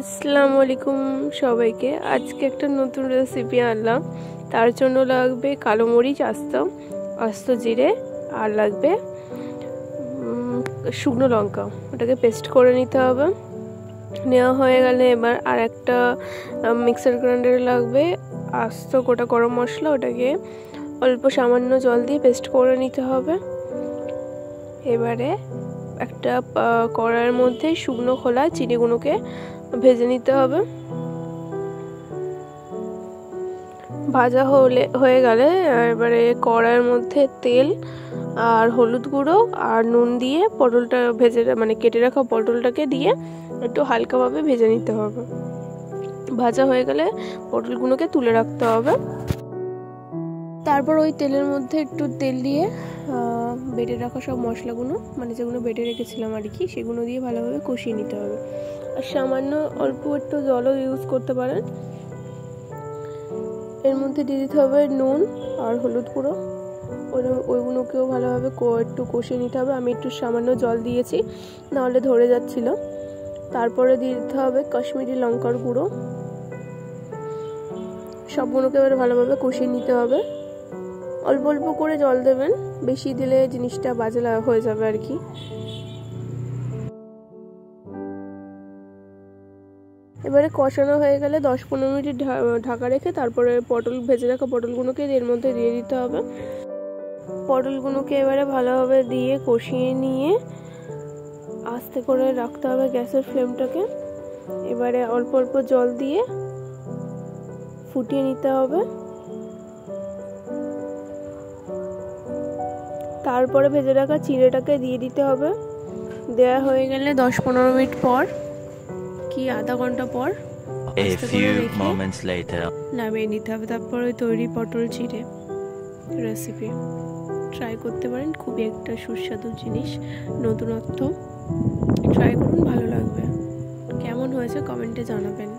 আসসালামু আলাইকুম সবাইকে। আজকে একটা নতুন রেসিপি আনলাম। তার জন্য লাগবে কালো মরিচ আস্ত জিরে, আর লাগবে শুকনো লঙ্কা। ওটাকে পেস্ট করে নিতে হবে। নেওয়া হয়ে গেলে এবার আর একটা মিক্সার গ্রাইন্ডারে লাগবে আস্ত গোটা গরম মশলা। ওটাকে অল্প সামান্য জল দিয়ে পেস্ট করে নিতে হবে। এবারে একটা কড়াইয়ের মধ্যে শুকনো খোলা চিনিগুলোকে ভেজে নিতে হবে। ভাজা হয়ে গেলে এবারে কড়াইয়ের মধ্যে তেল আর হলুদ গুঁড়ো আর নুন দিয়ে পটলটা কেটে রাখা পটলটাকে দিয়ে একটু হালকাভাবে ভেজে নিতে হবে। ভাজা হয়ে গেলে পটলগুলোকে তুলে রাখতে হবে। তারপর ওই তেলের মধ্যে একটু তেল দিয়ে বেটে রাখা সব মশলাগুলো যেগুলো বেটে রেখেছিলাম আর কি, সেগুলো দিয়ে ভালোভাবে কষিয়ে নিতে হবে। আর সামান্য অল্প একটু জলও ইউজ করতে পারেন। এর মধ্যে দিয়ে দিতে হবে নুন আর হলুদ গুঁড়ো। ওইগুলোকেও ভালোভাবে একটু কষিয়ে নিতে হবে। আমি একটু সামান্য জল দিয়েছি, নাহলে ধরে যাচ্ছিল। তারপরে দিয়ে দিতে হবে কাশ্মীরি লঙ্কার গুঁড়ো। সবগুলোকে এবার ভালোভাবে কষিয়ে নিতে হবে। অল্প অল্প করে জল দেবেন, বেশি দিলে জিনিসটা বাজে হয়ে যাবে আর কি। এবারে কষানো হয়ে গেলে 10-15 মিনিট ঢাকা রেখে তারপরে ভেজে রাখা পটলগুলোকে এর মধ্যে দিয়ে দিতে হবে। পটলগুলোকে এবারে ভালোভাবে দিয়ে কষিয়ে নিয়ে আস্তে করে রাখতে হবে গ্যাসের ফ্লেমটাকে। এবারে অল্প অল্প জল দিয়ে ফুটিয়ে নিতে হবে। তারপরে ভেজে রাখা চিড়েটাকে দিয়ে দিতে হবে। দেয়া হয়ে গেলে 10-15 মিনিট পর কি আধা ঘন্টা পর নামিয়ে নিতে হবে। তারপরে তৈরি পটল চিড়ে রেসিপি ট্রাই করতে পারেন। খুবই একটা সুস্বাদু জিনিস, নতুনত্ব। ট্রাই করুন, ভালো লাগবে। কেমন হয়েছে কমেন্টে জানাবেন।